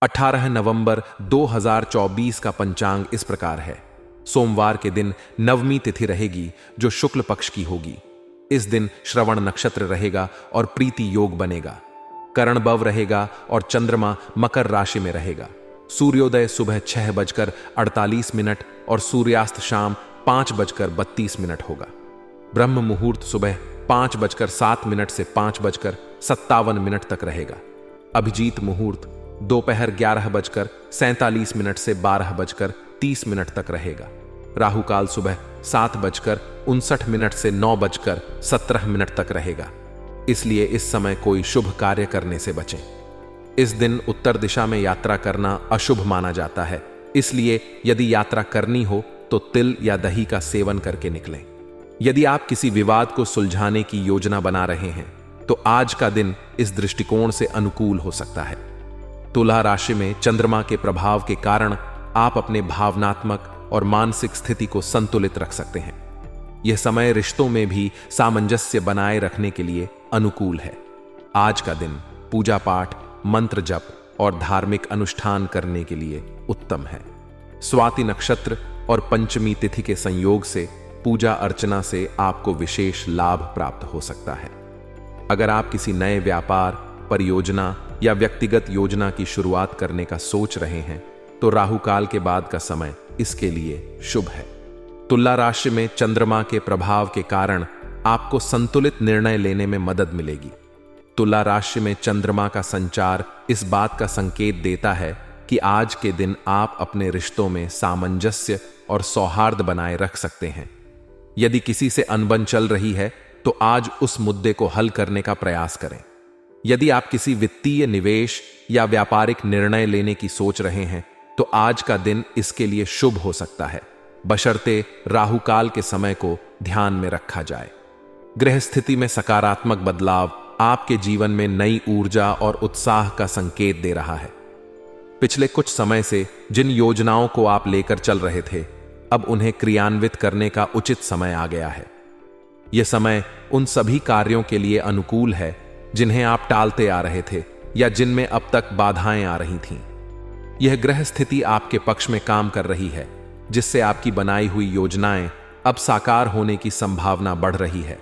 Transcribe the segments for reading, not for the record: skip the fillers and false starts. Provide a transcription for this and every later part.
18 नवंबर 2024 का पंचांग इस प्रकार है। सोमवार के दिन नवमी तिथि रहेगी जो शुक्ल पक्ष की होगी। इस दिन श्रवण नक्षत्र रहेगा और प्रीति योग बनेगा। करणबव रहेगा और चंद्रमा मकर राशि में रहेगा। सूर्योदय सुबह 6:48 और सूर्यास्त शाम 5:32 होगा। ब्रह्म मुहूर्त सुबह 5:07 से 5:57 तक रहेगा। अभिजीत मुहूर्त दोपहर 11:47 से 12:30 तक रहेगा। राहुकाल सुबह 7:59 से 9:17 तक रहेगा। इसलिए इस समय कोई शुभ कार्य करने से बचें। इस दिन उत्तर दिशा में यात्रा करना अशुभ माना जाता है, इसलिए यदि यात्रा करनी हो तो तिल या दही का सेवन करके निकलें। यदि आप किसी विवाद को सुलझाने की योजना बना रहे हैं तो आज का दिन इस दृष्टिकोण से अनुकूल हो सकता है। तुला राशि में चंद्रमा के प्रभाव के कारण आप अपने भावनात्मक और मानसिक स्थिति को संतुलित रख सकते हैं। यह समय रिश्तों में भी सामंजस्य बनाए रखने के लिए अनुकूल है। आज का दिन पूजा पाठ, मंत्र जप और धार्मिक अनुष्ठान करने के लिए उत्तम है। स्वाति नक्षत्र और पंचमी तिथि के संयोग से पूजा अर्चना से आपको विशेष लाभ प्राप्त हो सकता है। अगर आप किसी नए व्यापार, परियोजना या व्यक्तिगत योजना की शुरुआत करने का सोच रहे हैं तो राहु काल के बाद का समय इसके लिए शुभ है। तुला राशि में चंद्रमा के प्रभाव के कारण आपको संतुलित निर्णय लेने में मदद मिलेगी। तुला राशि में चंद्रमा का संचार इस बात का संकेत देता है कि आज के दिन आप अपने रिश्तों में सामंजस्य और सौहार्द बनाए रख सकते हैं। यदि किसी से अनबन चल रही है तो आज उस मुद्दे को हल करने का प्रयास करें। यदि आप किसी वित्तीय निवेश या व्यापारिक निर्णय लेने की सोच रहे हैं तो आज का दिन इसके लिए शुभ हो सकता है, बशर्ते राहु काल के समय को ध्यान में रखा जाए। गृह स्थिति में सकारात्मक बदलाव आपके जीवन में नई ऊर्जा और उत्साह का संकेत दे रहा है। पिछले कुछ समय से जिन योजनाओं को आप लेकर चल रहे थे, अब उन्हें क्रियान्वित करने का उचित समय आ गया है। यह समय उन सभी कार्यों के लिए अनुकूल है जिन्हें आप टालते आ रहे थे या जिनमें अब तक बाधाएं आ रही थीं। यह ग्रह स्थिति आपके पक्ष में काम कर रही है, जिससे आपकी बनाई हुई योजनाएं अब साकार होने की संभावना बढ़ रही है।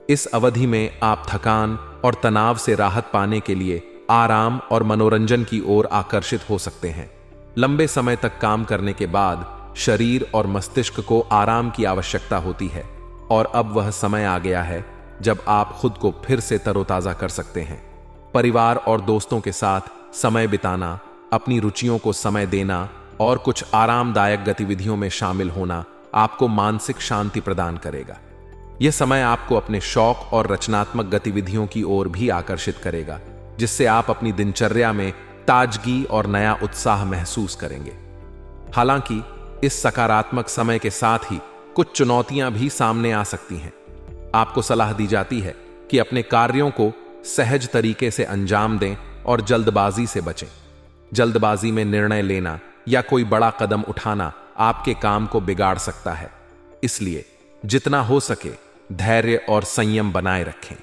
इस अवधि में आप थकान और तनाव से राहत पाने के लिए आराम और मनोरंजन की ओर आकर्षित हो सकते हैं। लंबे समय तक काम करने के बाद शरीर और मस्तिष्क को आराम की आवश्यकता होती है और अब वह समय आ गया है जब आप खुद को फिर से तरोताजा कर सकते हैं। परिवार और दोस्तों के साथ समय बिताना, अपनी रुचियों को समय देना और कुछ आरामदायक गतिविधियों में शामिल होना आपको मानसिक शांति प्रदान करेगा। यह समय आपको अपने शौक और रचनात्मक गतिविधियों की ओर भी आकर्षित करेगा, जिससे आप अपनी दिनचर्या में ताजगी और नया उत्साह महसूस करेंगे। हालांकि इस सकारात्मक समय के साथ ही कुछ चुनौतियां भी सामने आ सकती हैं। आपको सलाह दी जाती है कि अपने कार्यों को सहज तरीके से अंजाम दें और जल्दबाजी से बचें। जल्दबाजी में निर्णय लेना या कोई बड़ा कदम उठाना आपके काम को बिगाड़ सकता है, इसलिए जितना हो सके धैर्य और संयम बनाए रखें।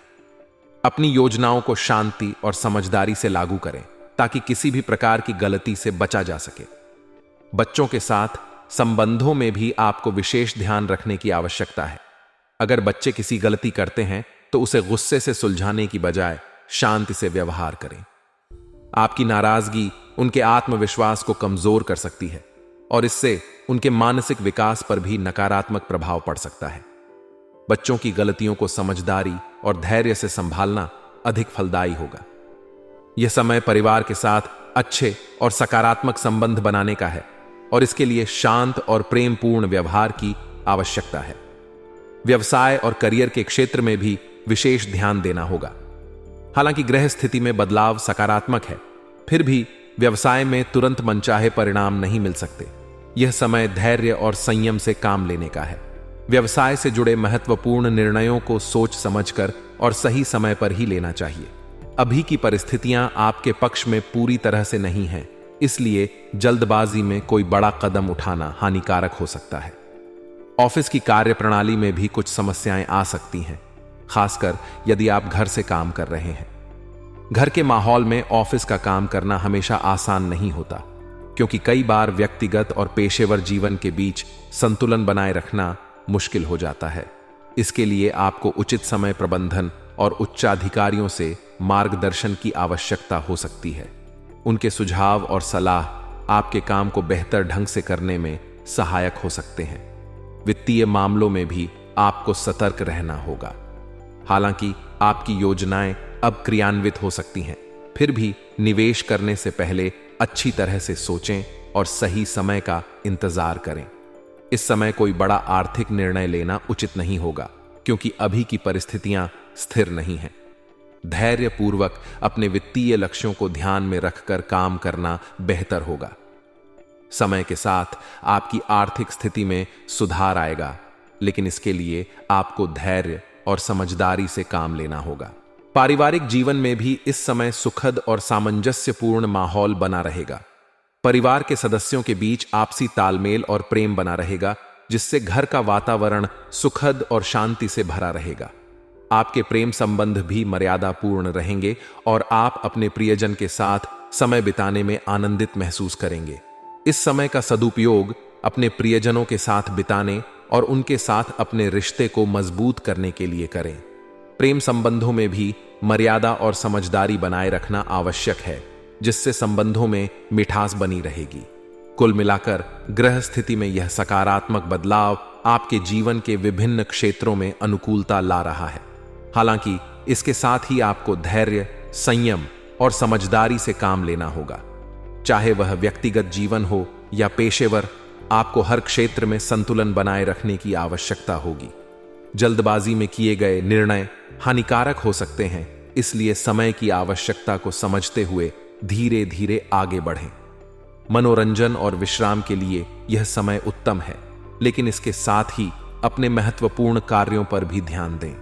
अपनी योजनाओं को शांति और समझदारी से लागू करें ताकि किसी भी प्रकार की गलती से बचा जा सके। बच्चों के साथ संबंधों में भी आपको विशेष ध्यान रखने की आवश्यकता है। अगर बच्चे किसी गलती करते हैं तो उसे गुस्से से सुलझाने की बजाय शांति से व्यवहार करें। आपकी नाराजगी उनके आत्मविश्वास को कमजोर कर सकती है और इससे उनके मानसिक विकास पर भी नकारात्मक प्रभाव पड़ सकता है। बच्चों की गलतियों को समझदारी और धैर्य से संभालना अधिक फलदायी होगा। यह समय परिवार के साथ अच्छे और सकारात्मक संबंध बनाने का है और इसके लिए शांत और प्रेमपूर्ण व्यवहार की आवश्यकता है। व्यवसाय और करियर के क्षेत्र में भी विशेष ध्यान देना होगा। हालांकि ग्रह स्थिति में बदलाव सकारात्मक है, फिर भी व्यवसाय में तुरंत मनचाहे परिणाम नहीं मिल सकते। यह समय धैर्य और संयम से काम लेने का है। व्यवसाय से जुड़े महत्वपूर्ण निर्णयों को सोच समझकर और सही समय पर ही लेना चाहिए। अभी की परिस्थितियां आपके पक्ष में पूरी तरह से नहीं हैं, इसलिए जल्दबाजी में कोई बड़ा कदम उठाना हानिकारक हो सकता है। ऑफिस की कार्यप्रणाली में भी कुछ समस्याएं आ सकती हैं, खासकर यदि आप घर से काम कर रहे हैं। घर के माहौल में ऑफिस का काम करना हमेशा आसान नहीं होता, क्योंकि कई बार व्यक्तिगत और पेशेवर जीवन के बीच संतुलन बनाए रखना मुश्किल हो जाता है। इसके लिए आपको उचित समय प्रबंधन और उच्चाधिकारियों से मार्गदर्शन की आवश्यकता हो सकती है। उनके सुझाव और सलाह आपके काम को बेहतर ढंग से करने में सहायक हो सकते हैं। वित्तीय मामलों में भी आपको सतर्क रहना होगा। हालांकि आपकी योजनाएं अब क्रियान्वित हो सकती हैं, फिर भी निवेश करने से पहले अच्छी तरह से सोचें और सही समय का इंतजार करें। इस समय कोई बड़ा आर्थिक निर्णय लेना उचित नहीं होगा, क्योंकि अभी की परिस्थितियां स्थिर नहीं हैं। धैर्यपूर्वक अपने वित्तीय लक्ष्यों को ध्यान में रखकर काम करना बेहतर होगा। समय के साथ आपकी आर्थिक स्थिति में सुधार आएगा, लेकिन इसके लिए आपको धैर्य और समझदारी से काम लेना होगा। पारिवारिक जीवन में भी इस समय सुखद और सामंजस्यपूर्ण माहौल बना रहेगा। परिवार के सदस्यों के बीच आपसी तालमेल और प्रेम बना रहेगा, जिससे घर का वातावरण सुखद और शांति से भरा रहेगा। आपके प्रेम संबंध भी मर्यादापूर्ण रहेंगे और आप अपने प्रियजन के साथ समय बिताने में आनंदित महसूस करेंगे। इस समय का सदुपयोग अपने प्रियजनों के साथ बिताने और उनके साथ अपने रिश्ते को मजबूत करने के लिए करें। प्रेम संबंधों में भी मर्यादा और समझदारी बनाए रखना आवश्यक है, जिससे संबंधों में मिठास बनी रहेगी। कुल मिलाकर ग्रह स्थिति में यह सकारात्मक बदलाव आपके जीवन के विभिन्न क्षेत्रों में अनुकूलता ला रहा है। हालांकि इसके साथ ही आपको धैर्य, संयम और समझदारी से काम लेना होगा। चाहे वह व्यक्तिगत जीवन हो या पेशेवर, आपको हर क्षेत्र में संतुलन बनाए रखने की आवश्यकता होगी। जल्दबाजी में किए गए निर्णय हानिकारक हो सकते हैं, इसलिए समय की आवश्यकता को समझते हुए धीरे धीरे आगे बढ़ें। मनोरंजन और विश्राम के लिए यह समय उत्तम है, लेकिन इसके साथ ही अपने महत्वपूर्ण कार्यों पर भी ध्यान दें।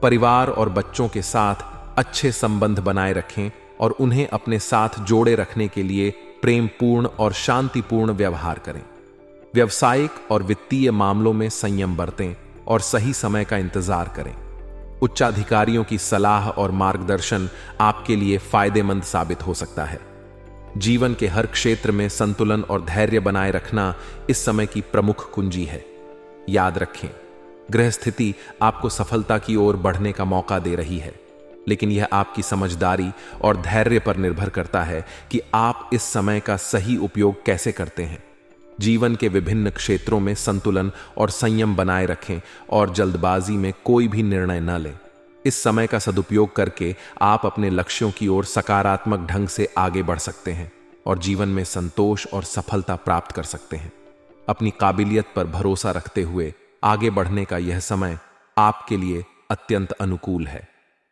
परिवार और बच्चों के साथ अच्छे संबंध बनाए रखें और उन्हें अपने साथ जोड़े रखने के लिए प्रेमपूर्ण और शांतिपूर्ण व्यवहार करें। व्यावसायिक और वित्तीय मामलों में संयम बरतें और सही समय का इंतजार करें। उच्चाधिकारियों की सलाह और मार्गदर्शन आपके लिए फायदेमंद साबित हो सकता है। जीवन के हर क्षेत्र में संतुलन और धैर्य बनाए रखना इस समय की प्रमुख कुंजी है। याद रखें, ग्रह स्थिति आपको सफलता की ओर बढ़ने का मौका दे रही है, लेकिन यह आपकी समझदारी और धैर्य पर निर्भर करता है कि आप इस समय का सही उपयोग कैसे करते हैं। जीवन के विभिन्न क्षेत्रों में संतुलन और संयम बनाए रखें और जल्दबाजी में कोई भी निर्णय न लें। इस समय का सदुपयोग करके आप अपने लक्ष्यों की ओर सकारात्मक ढंग से आगे बढ़ सकते हैं और जीवन में संतोष और सफलता प्राप्त कर सकते हैं। अपनी काबिलियत पर भरोसा रखते हुए आगे बढ़ने का यह समय आपके लिए अत्यंत अनुकूल है।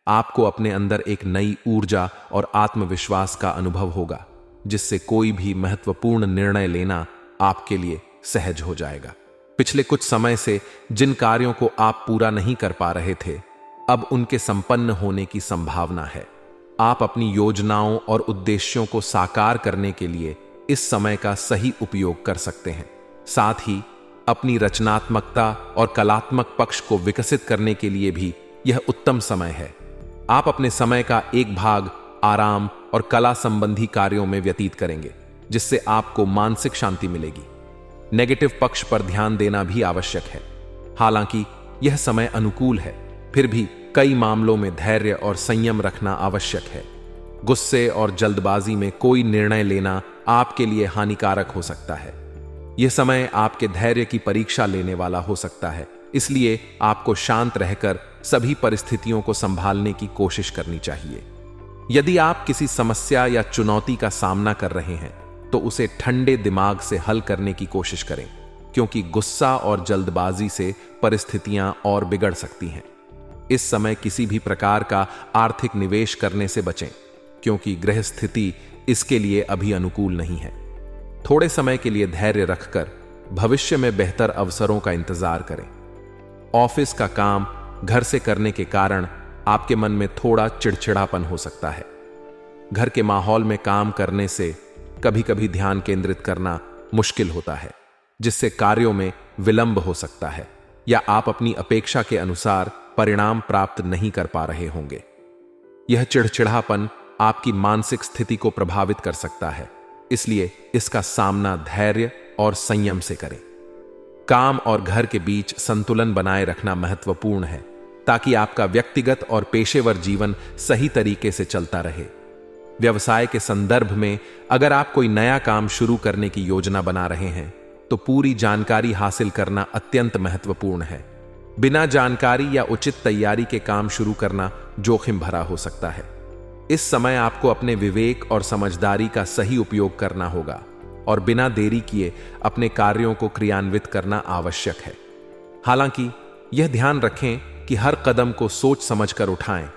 आपको अपने अंदर एक नई ऊर्जा और आत्मविश्वास का अनुभव होगा, जिससे कोई भी महत्वपूर्ण निर्णय लेना आपके लिए सहज हो जाएगा। पिछले कुछ समय से जिन कार्यों को आप पूरा नहीं कर पा रहे थे, अब उनके संपन्न होने की संभावना है। आप अपनी योजनाओं और उद्देश्यों को साकार करने के लिए इस समय का सही उपयोग कर सकते हैं। साथ ही अपनी रचनात्मकता और कलात्मक पक्ष को विकसित करने के लिए भी यह उत्तम समय है। आप अपने समय का एक भाग आराम और कला संबंधी कार्यों में व्यतीत करेंगे, जिससे आपको मानसिक शांति मिलेगी। नेगेटिव पक्ष पर ध्यान देना भी आवश्यक है। हालांकि यह समय अनुकूल है, फिर भी कई मामलों में धैर्य और संयम रखना आवश्यक है। गुस्से और जल्दबाजी में कोई निर्णय लेना आपके लिए हानिकारक हो सकता है। यह समय आपके धैर्य की परीक्षा लेने वाला हो सकता है, इसलिए आपको शांत रहकर सभी परिस्थितियों को संभालने की कोशिश करनी चाहिए। यदि आप किसी समस्या या चुनौती का सामना कर रहे हैं, तो उसे ठंडे दिमाग से हल करने की कोशिश करें, क्योंकि गुस्सा और जल्दबाजी से परिस्थितियां और बिगड़ सकती हैं। इस समय किसी भी प्रकार का आर्थिक निवेश करने से बचें, क्योंकि ग्रह स्थिति इसके लिए अभी अनुकूल नहीं है। थोड़े समय के लिए धैर्य रखकर भविष्य में बेहतर अवसरों का इंतजार करें। ऑफिस का काम घर से करने के कारण आपके मन में थोड़ा चिड़चिड़ापन हो सकता है। घर के माहौल में काम करने से कभी कभी ध्यान केंद्रित करना मुश्किल होता है, जिससे कार्यों में विलंब हो सकता है या आप अपनी अपेक्षा के अनुसार परिणाम प्राप्त नहीं कर पा रहे होंगे। यह चिड़चिड़ापन आपकी मानसिक स्थिति को प्रभावित कर सकता है, इसलिए इसका सामना धैर्य और संयम से करें। काम और घर के बीच संतुलन बनाए रखना महत्वपूर्ण है, ताकि आपका व्यक्तिगत और पेशेवर जीवन सही तरीके से चलता रहे। व्यवसाय के संदर्भ में अगर आप कोई नया काम शुरू करने की योजना बना रहे हैं, तो पूरी जानकारी हासिल करना अत्यंत महत्वपूर्ण है। बिना जानकारी या उचित तैयारी के काम शुरू करना जोखिम भरा हो सकता है। इस समय आपको अपने विवेक और समझदारी का सही उपयोग करना होगा और बिना देरी किए अपने कार्यों को क्रियान्वित करना आवश्यक है। हालांकि यह ध्यान रखें कि हर कदम को सोच समझकर उठाएं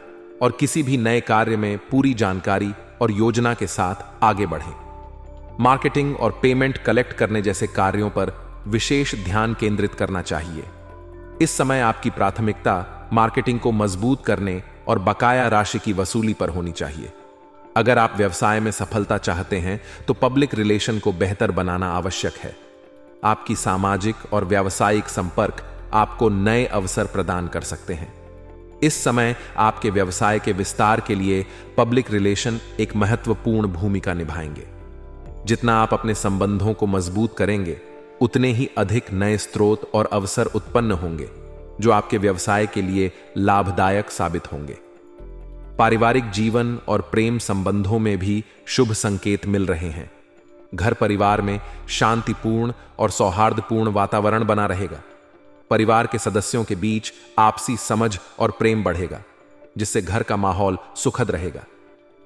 और किसी भी नए कार्य में पूरी जानकारी और योजना के साथ आगे बढ़ें। मार्केटिंग और पेमेंट कलेक्ट करने जैसे कार्यों पर विशेष ध्यान केंद्रित करना चाहिए। इस समय आपकी प्राथमिकता मार्केटिंग को मजबूत करने और बकाया राशि की वसूली पर होनी चाहिए। अगर आप व्यवसाय में सफलता चाहते हैं तो पब्लिक रिलेशन को बेहतर बनाना आवश्यक है। आपकी सामाजिक और व्यावसायिक संपर्क आपको नए अवसर प्रदान कर सकते हैं। इस समय आपके व्यवसाय के विस्तार के लिए पब्लिक रिलेशन एक महत्वपूर्ण भूमिका निभाएंगे। जितना आप अपने संबंधों को मजबूत करेंगे, उतने ही अधिक नए स्रोत और अवसर उत्पन्न होंगे, जो आपके व्यवसाय के लिए लाभदायक साबित होंगे। पारिवारिक जीवन और प्रेम संबंधों में भी शुभ संकेत मिल रहे हैं। घर परिवार में शांतिपूर्ण और सौहार्दपूर्ण वातावरण बना रहेगा। परिवार के सदस्यों के बीच आपसी समझ और प्रेम बढ़ेगा, जिससे घर का माहौल सुखद रहेगा।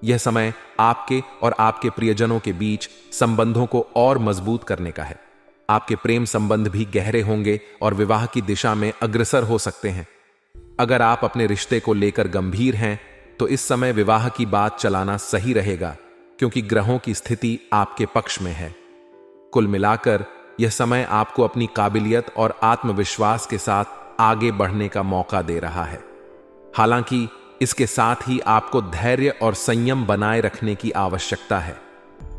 यह समय आपके और आपके प्रियजनों के बीच संबंधों को और मजबूत करने का है। आपके प्रेम संबंध भी गहरे होंगे और विवाह की दिशा में अग्रसर हो सकते हैं। अगर आप अपने रिश्ते को लेकर गंभीर हैं, तो इस समय विवाह की बात चलाना सही रहेगा, क्योंकि ग्रहों की स्थिति आपके पक्ष में है। कुल मिलाकर यह समय आपको अपनी काबिलियत और आत्मविश्वास के साथ आगे बढ़ने का मौका दे रहा है। हालांकि इसके साथ ही आपको धैर्य और संयम बनाए रखने की आवश्यकता है।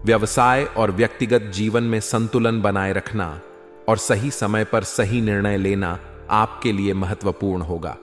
व्यवसाय और व्यक्तिगत जीवन में संतुलन बनाए रखना और सही समय पर सही निर्णय लेना आपके लिए महत्वपूर्ण होगा।